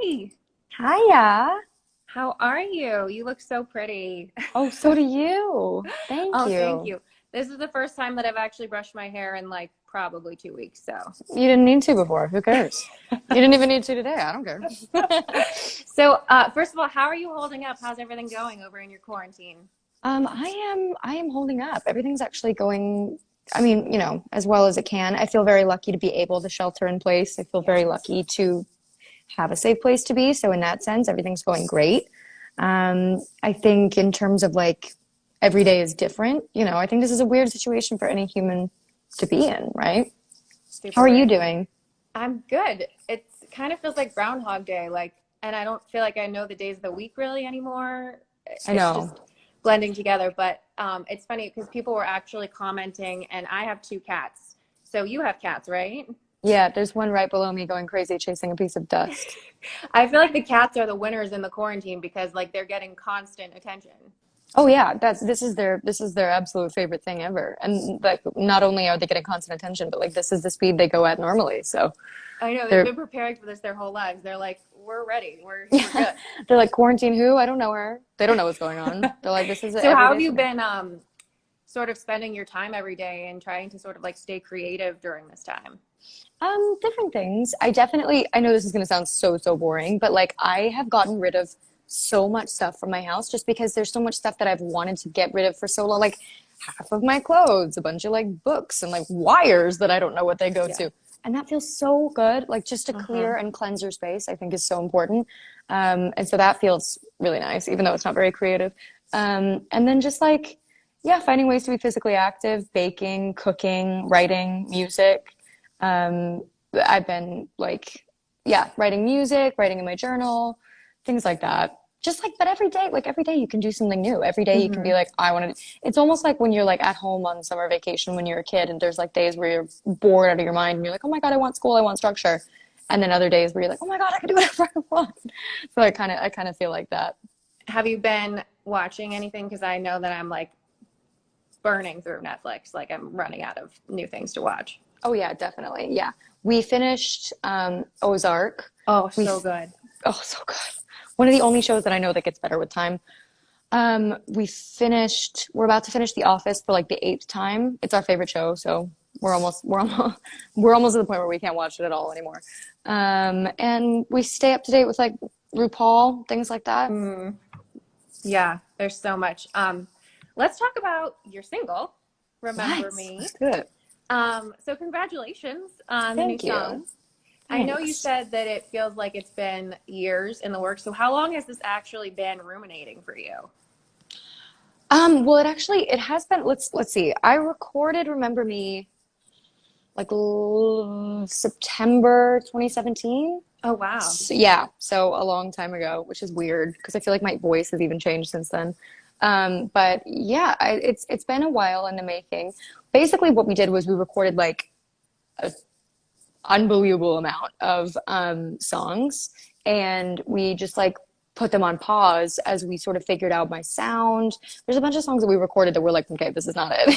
Hi, Hiya. how are you? You look so pretty. Oh, so do you. Thank Oh, thank you. you. This is the first time that I've actually brushed my hair in like probably 2 weeks. So, You didn't need to before. Who cares? You didn't even need to today. I don't care. first of all, how are you holding up? How's everything going over in your quarantine? I am holding up. Everything's actually going, I mean, as well as it can. I feel very lucky to be able to shelter in place. I feel very Yes. lucky to have a safe place to be. So in that sense, everything's going great. I think in terms of like every day is different. I think this is a weird situation for any human to be in, right? How Super are you weird. doing? I'm good. It's kind of feels like Groundhog Day, and I don't feel like I know the days of the week really anymore. I It's know. just blending together. But it's funny because people were actually commenting, and I have two cats. So you have cats, right? Yeah, there's one right below me going crazy chasing a piece of dust. I feel like the cats are the winners in the quarantine because like they're getting constant attention. Oh yeah, this is their absolute favorite thing ever. And like not only are they getting constant attention, but like this is the speed they go at normally. So I know they've they're been preparing for this their whole lives. They're like, we're ready. We're yeah, good. they're like quarantine who? I don't know her. They don't know what's going on. They're like this is an So how everyday have you thing. been sort of spending your time every day and trying to sort of like stay creative during this time? Different things. I know this is gonna sound so boring, but like I have gotten rid of so much stuff from my house just because there's so much stuff that I've wanted to get rid of for so long. Like half of my clothes, a bunch of like books and like wires that I don't know what they go Yeah. to. And that feels so good. Like just to Mm-hmm. clear and cleanse your space, I think is so important. And so that feels really nice, even though it's not very creative. And then just like, yeah, finding ways to be physically active, baking, cooking, writing, music. Um, I've been like, yeah, writing music, writing in my journal, things like that. Just like, but every day you can do something new. Every day you can be Mm-hmm. like, I want to. It's almost like when you're like at home on summer vacation when you're a kid, and there's like days where you're bored out of your mind, and you're like, oh my God, I want school, I want structure. And then other days where you're like, oh my God, I can do whatever I want. So I kind of feel like that. Have you been watching anything? Because I know that I'm like burning through Netflix. Like I'm running out of new things to watch. Oh yeah, definitely. Yeah. We finished Ozark. Oh, We so good. Oh, so good. One of the only shows that I know that gets better with time. We're about to finish The Office for like the eighth time. It's our favorite show, so we're almost we're almost at the point where we can't watch it at all anymore. And we stay up to date with like RuPaul, things like that. Mm, yeah, there's so much. Let's talk about your single, Remember Let's Me. do it. So congratulations on the new Thank you. song. I know you Thanks. said that it feels like it's been years in the works. So how long has this actually been ruminating for you? Well, it has been. Let's see. I recorded Remember Me like September 2017. Oh, wow. So, yeah, so a long time ago, which is weird because I feel like my voice has even changed since then. But yeah, it's been a while in the making. Basically, what we did was we recorded like an unbelievable amount of songs, and we just like put them on pause as we sort of figured out my sound. There's a bunch of songs that we recorded that were like, okay, this is not it,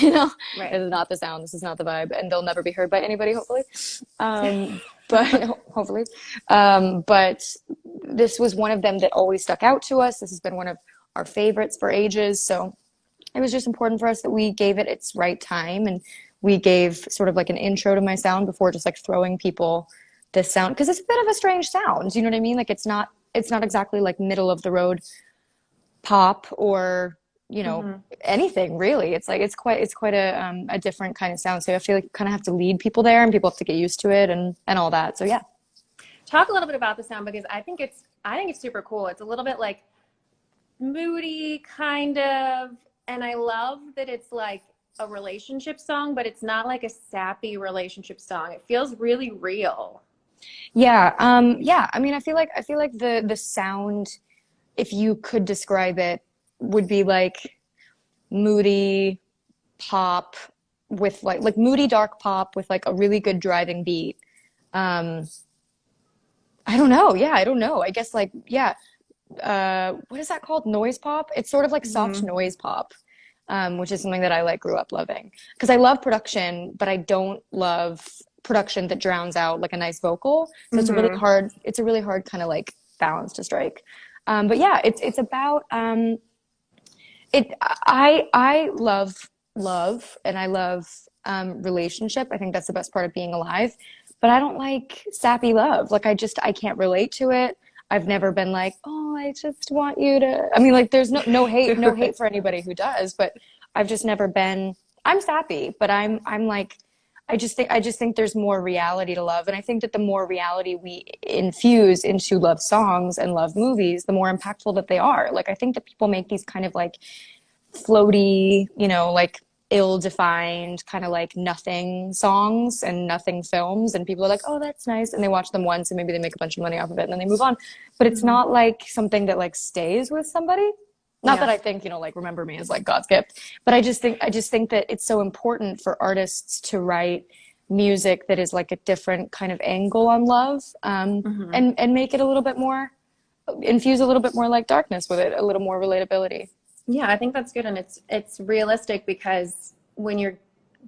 Right. this is not the sound, this is not the vibe, and they'll never be heard by anybody, hopefully. But hopefully, but this was one of them that always stuck out to us. This has been one of our favorites for ages, so it was just important for us that we gave it its right time and we gave sort of like an intro to my sound before just like throwing people this sound because it's a bit of a strange sound. You know what I mean? Like it's not exactly like middle of the road pop or Hmm. anything really. It's like it's quite a different kind of sound. So you have to like kind of have to lead people there and people have to get used to it and all that. So yeah. Talk a little bit about the sound because I think it's super cool. It's a little bit like moody kind of, and I love that it's like a relationship song, but it's not like a sappy relationship song. It feels really real. Yeah. I mean, I feel like the sound, if you could describe it, would be like moody pop with like moody dark pop with like a really good driving beat. Um, I don't know. Yeah, I don't know. I guess like yeah. What is that called? Noise pop? It's sort of like soft Hmm. noise pop, which is something that I like grew up loving. Because I love production, but I don't love production that drowns out like a nice vocal. So Hmm. it's a really hard kind of like balance to strike. But yeah, it's about I love love and I love relationship. I think that's the best part of being alive. But I don't like sappy love. Like I can't relate to it. I've never been like, oh, I just want you to. I mean, like, there's no hate Right. for anybody who does, but I've just never been. I'm sappy, but I'm like, I just think there's more reality to love, and I think that the more reality we infuse into love songs and love movies, the more impactful that they are. Like, I think that people make these kind of like floaty, like ill-defined, kind of like nothing songs and nothing films. And people are like, oh, that's nice. And they watch them once and maybe they make a bunch of money off of it and then they move on. But it's Mhm. not like something that like stays with somebody. Not that Yeah. I think, like Remember Me is like God's gift, but I just think that it's so important for artists to write music that is like a different kind of angle on love, Hmm. and make it a little bit more, infuse a little bit more like darkness with it, a little more relatability. Yeah, I think that's good, and it's realistic because when you're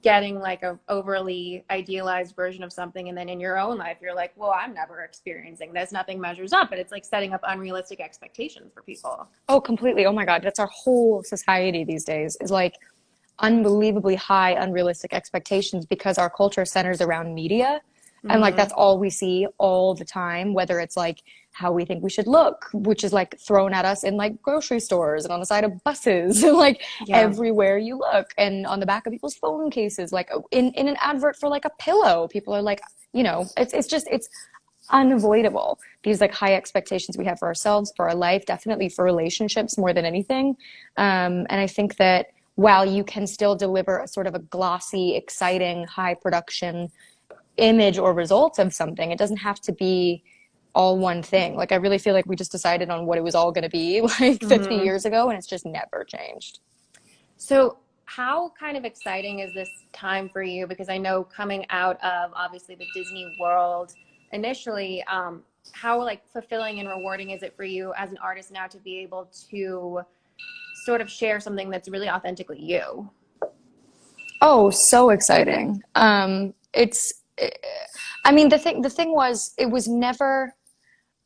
getting like a overly idealized version of something, and then in your own life you're like, well, I'm never experiencing this, nothing measures up, but it's like setting up unrealistic expectations for people. Oh, completely. Oh my God. That's our whole society these days is like unbelievably high, unrealistic expectations because our culture centers around media. And like Hmm. that's all we see all the time, whether it's like how we think we should look, which is like thrown at us in like grocery stores and on the side of buses and like Yeah. everywhere you look and on the back of people's phone cases, like in an advert for like a pillow, people are like, it's unavoidable. These like high expectations we have for ourselves, for our life, definitely for relationships more than anything. And I think that while you can still deliver a sort of a glossy, exciting, high production image or results of something, it doesn't have to be all one thing. Like I really feel like we just decided on what it was all going to be like 50 Hmm. years ago, and it's just never changed. So how kind of exciting is this time for you? Because I know coming out of obviously the Disney World initially, how like fulfilling and rewarding is it for you as an artist now to be able to sort of share something that's really authentically you? Oh, so exciting. I mean, the thing was, it was never,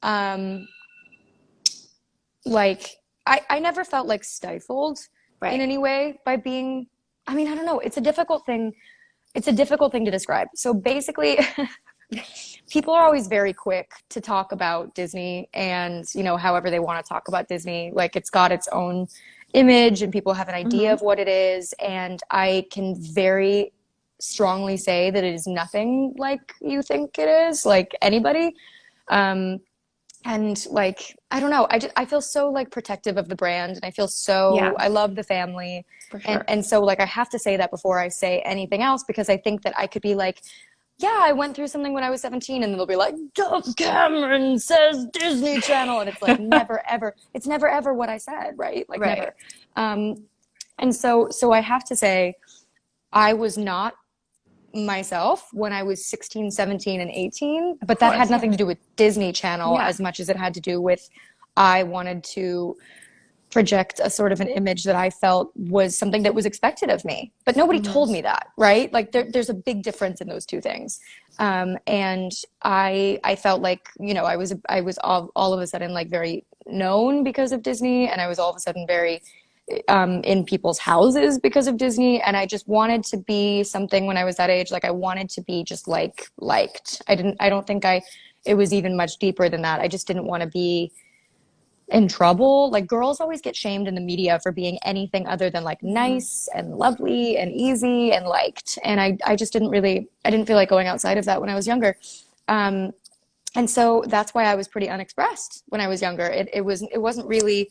um, like I never felt like stifled in Right. any way by being, I mean, I don't know, it's a difficult thing to describe. So basically people are always very quick to talk about Disney and, however they want to talk about Disney. Like it's got its own image and people have an idea Hmm. of what it is. And I can very strongly say that it is nothing like you think it is, like anybody. Um, and like, I don't know, I feel so like protective of the brand and Yeah, I love the family. for And, sure. and so like, I have to say that before I say anything else, because I think that I could be like, yeah, I went through something when I was 17, and they'll be like, Dove Cameron says Disney Channel. And it's like, never, ever, it's never, ever what I said, right? Like, Right. never. Um, and so I have to say, I was not myself when I was 16, 17, and 18, Of but that had course. Yeah. nothing to do with Disney Channel Yeah. as much as it had to do with I wanted to project a sort of an image that I felt was something that was expected of me. But nobody Hmm. told me that, right? Like there's a big difference in those two things. And I felt like, I was all of a sudden like very known because of Disney, and I was all of a sudden very in people's houses because of Disney. And I just wanted to be something when I was that age. Like I wanted to be just like liked. I don't think it was even much deeper than that. I just didn't want to be in trouble. Like girls always get shamed in the media for being anything other than like Hmm. nice and lovely and easy and liked. And I just I didn't feel like going outside of that when I was younger. Um, and so that's why I was pretty unexpressed when I was younger. It wasn't really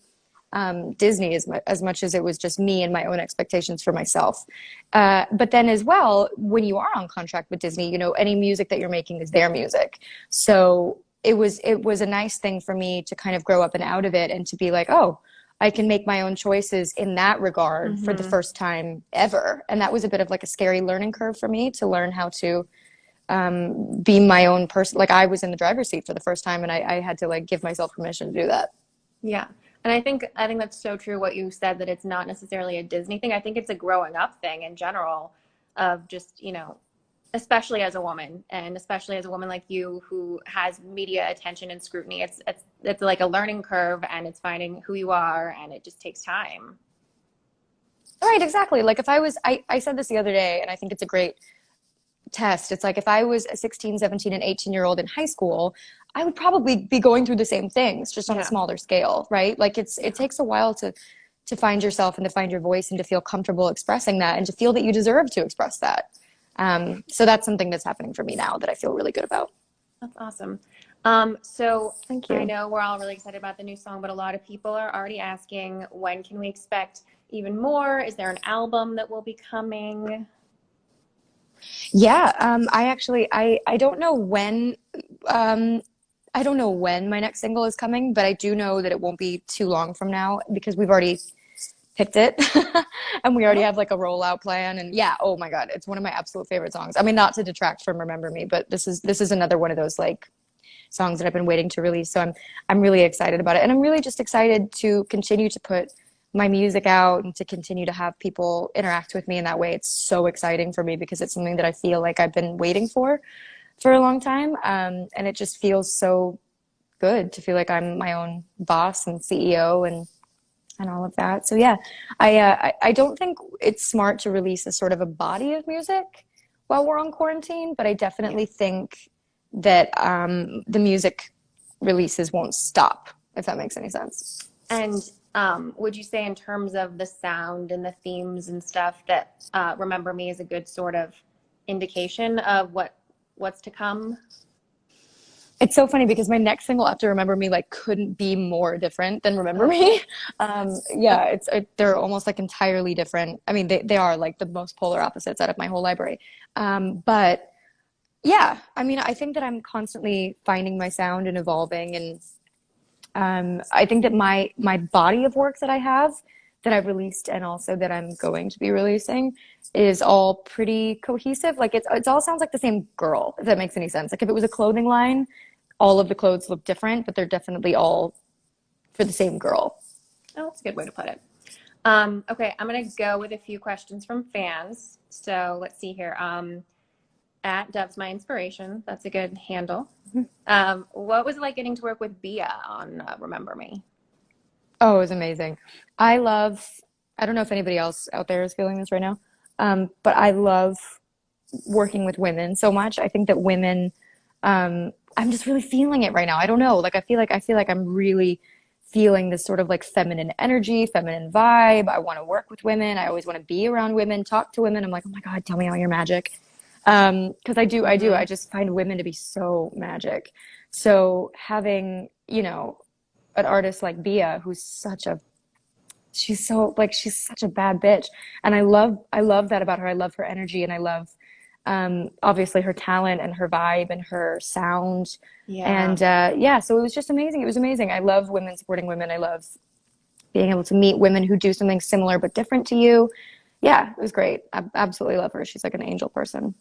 Disney as much as it was just me and my own expectations for myself. But then as well, when you are on contract with Disney, any music that you're making is their music. So it was a nice thing for me to kind of grow up and out of it and to be like, oh, I can make my own choices in that regard for the Hmm. first time ever. And that was a bit of like a scary learning curve for me to learn how to be my own person. Like I was in the driver's seat for the first time and I had to like give myself permission to do that. Yeah. And I think that's so true what you said, that it's not necessarily a Disney thing. I think it's a growing up thing in general of just, especially as a woman, and especially as a woman like you who has media attention and scrutiny. It's like a learning curve, and it's finding who you are, and it just takes time. Right, exactly. Like if I said this the other day, and I think it's a great test. It's like if I was a 16, 17, and 18-year-old in high school, I would probably be going through the same things, just on a Yeah. smaller scale, right? Like Yeah. it takes a while to find yourself and to find your voice and to feel comfortable expressing that and to feel that you deserve to express that. So that's something that's happening for me now that I feel really good about. That's awesome. So Thank I you. know we're all really excited about the new song, but a lot of people are already asking, when can we expect even more? Is there an album that will be coming? Yeah, I actually I don't know when um I don't know when my next single is coming, but I do know that it won't be too long from now because we've already picked it and we already Oh, have like a rollout plan. And yeah, oh my God, it's one of my absolute favorite songs. I mean, not to detract from Remember Me, but this is another one of those like songs that I've been waiting to release. So I'm really excited about it. And I'm really just excited to continue to put my music out and to continue to have people interact with me in that way. It's so exciting for me because it's something that I feel like I've been waiting for a long time. And it just feels so good to feel like I'm my own boss and CEO and all of that. So yeah, I don't think it's smart to release a sort of a body of music while we're on quarantine, but I yeah. definitely think that the music releases won't stop, if that makes any sense. And would you say, in terms of the sound and the themes and stuff, that Remember Me is a good sort of indication of what's to come? It's so funny because my next single after Remember Me like couldn't be more different than Remember Oh, cool. Me. Yeah, they're almost like entirely different. I mean, they are like the most polar opposites out of my whole library. But yeah, I mean, I think that I'm constantly finding my sound and evolving, and I think that my body of work that I have that I've released and also that I'm going to be releasing is all pretty cohesive. Like it's all sounds like the same girl, if that makes any sense. Like if it was a clothing line, all of the clothes look different, but they're definitely all for the same girl. Oh, that's a good way to put it. Okay, I'm gonna go with a few questions from fans. So let's see here. At Dove's My Inspiration, that's a good handle. What was it like getting to work with Bia on Remember Me? Oh, it was amazing. I love, I don't know if anybody else out there is feeling this right now, but I love working with women so much. I think that women, I'm just really feeling it right now. I don't know. Like I feel like I'm really feeling this sort of like feminine energy, feminine vibe. I want to work with women. I always want to be around women, talk to women. I'm like, oh my God, tell me all your magic. Because I do. I Mm-hmm. just find women to be so magic. So having, an artist like Bia, who's she's such a bad bitch, and I love that about her. I love her energy, and I love obviously her talent and her vibe and her sound. Yeah. And yeah, so it was just amazing. It was amazing. I love women supporting women. I love being able to meet women who do something similar but different to you. Yeah, it was great. I absolutely love her. She's like an angel person.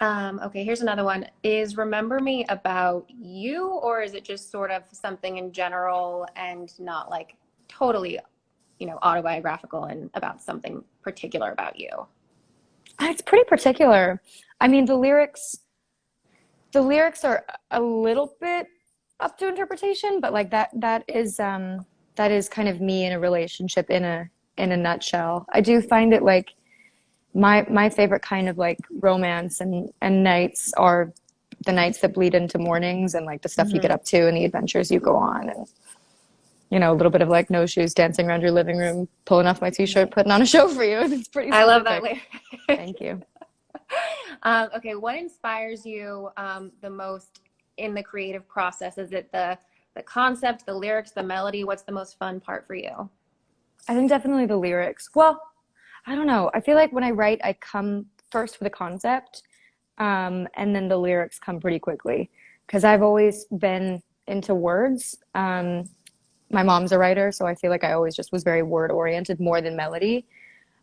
Okay, here's another one. Is Remember Me about you, or is it just sort of something in general and not like totally, autobiographical and about something particular about you? It's pretty particular. I mean, the lyrics are a little bit up to interpretation, but like that is kind of me in a relationship in a nutshell. I do find it like my favorite kind of like romance and nights are the nights that bleed into mornings and like the stuff you get Hmm. up to and the adventures you go on and a little bit of like no shoes dancing around your living room, pulling off my t-shirt, putting on a show for you. It's pretty I love that specific. lyric. Thank you. Okay, what inspires you the most in the creative process? Is it the concept, the lyrics, the melody? What's the most fun part for you? I think definitely the lyrics. Well, I don't know. I feel like when I write, I come first with a concept, and then the lyrics come pretty quickly because I've always been into words. My mom's a writer, so I feel like I always just was very word oriented more than melody.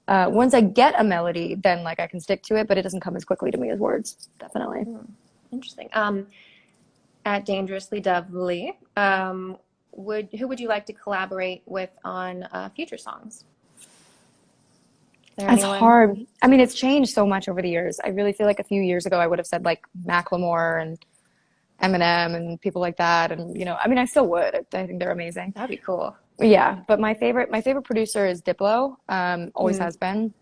Once I get a melody, then like I can stick to it, but it doesn't come as quickly to me as words, definitely. Hmm, interesting. At Dangerously Dovely, who would you like to collaborate with on future songs? there It's anyone? hard. I mean, it's changed so much over the years. I really feel like a few years ago I would have said like Macklemore and Eminem and people like that. And I mean, I still would. I think they're amazing. That'd be cool. Yeah, but my favorite producer is Diplo. Always Mm. has been.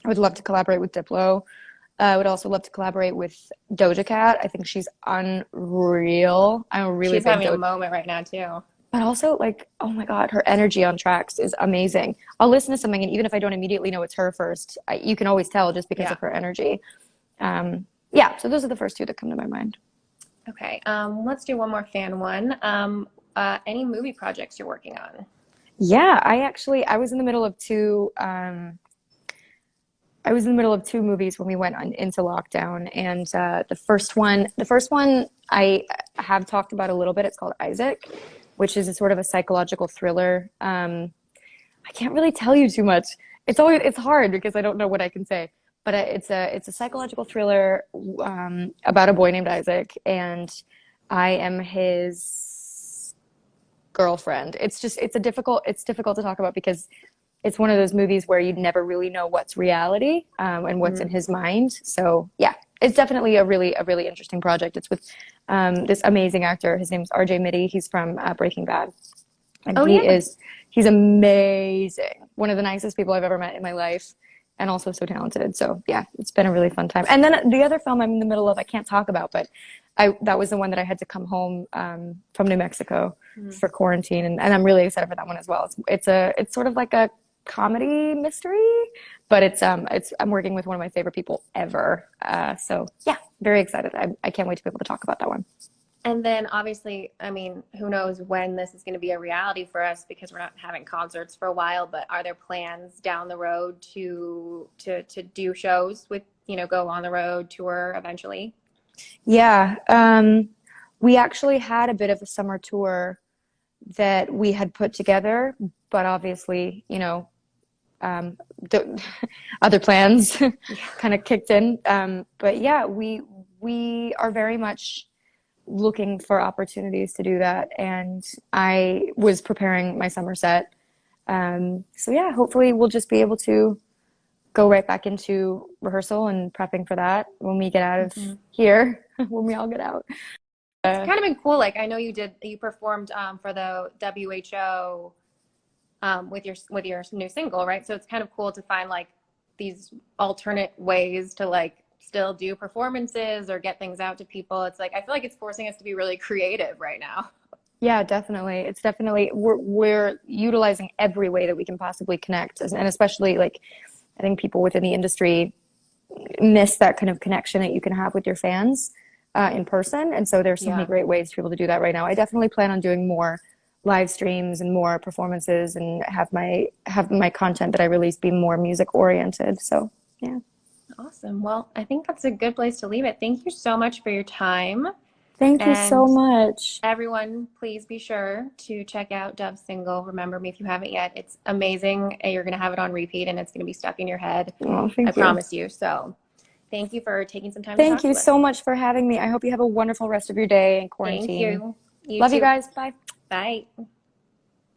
I would love to collaborate with Diplo. I would also love to collaborate with Doja Cat. I think she's unreal. I'm a really She's big having a Doja, moment right now too. but also like, oh my God, her energy on tracks is amazing. I'll listen to something, and even if I don't immediately know it's her first, you can always tell just because Yeah. of her energy. Yeah, so those are the first two that come to my mind. Okay. Let's do one more fan one. Any movie projects you're working on? Yeah, I was in the middle of two. I was in the middle of two movies when we went into lockdown, and the first one I have talked about a little bit. It's called Isaac, which is a sort of a psychological thriller. I can't really tell you too much. It's hard because I don't know what I can say, but it's a psychological thriller about a boy named Isaac, and I am his girlfriend. It's difficult to talk about because it's one of those movies where you never really know what's reality and what's in Mm. his mind. So yeah, it's definitely a really interesting project. It's with this amazing actor. His name's RJ Mitty. He's from Breaking Bad, and Oh yeah. he's amazing. One of the nicest people I've ever met in my life, and also so talented. So yeah, it's been a really fun time. And then the other film I'm in the middle of, I can't talk about, but I that was the one that I had to come home from New Mexico Mm. for quarantine, and I'm really excited for that one as well. It's sort of like a comedy mystery, but it's I'm working with one of my favorite people ever. So yeah, very excited. I can't wait to be able to talk about that one. And then obviously, I mean, who knows when this is going to be a reality for us because we're not having concerts for a while, but are there plans down the road to do shows with, go on the road, tour eventually? Yeah, we actually had a bit of a summer tour that we had put together, but obviously, um, the other plans kind of kicked in. But yeah, we are very much looking for opportunities to do that, and I was preparing my summer set. So yeah, hopefully we'll just be able to go right back into rehearsal and prepping for that when we get out of Mhm. here, when we all get out. It's kind of been cool. Like I know you performed for the WHO with your new single, right? So it's kind of cool to find like these alternate ways to like still do performances or get things out to people. It's like I feel like it's forcing us to be really creative right now. Yeah, definitely. It's definitely we're utilizing every way that we can possibly connect, and especially like I think people within the industry miss that kind of connection that you can have with your fans in person. And so there's so many Yeah. great ways to be able to do that right now. I definitely plan on doing more live streams and more performances, and have my content that I release be more music oriented. So yeah. Awesome. Well, I think that's a good place to leave it. Thank you so much for your time. Thank you so And much. everyone, please be sure to check out Dove's single, Remember Me, if you haven't yet. It's amazing. You're going to have it on repeat and it's going to be stuck in your head. Oh, I thank you. promise you. So thank you for taking some time to Thank talk you to us. so much for having me. I hope you have a wonderful rest of your day in Thank quarantine. you. You Love you too. guys. Bye. Bye.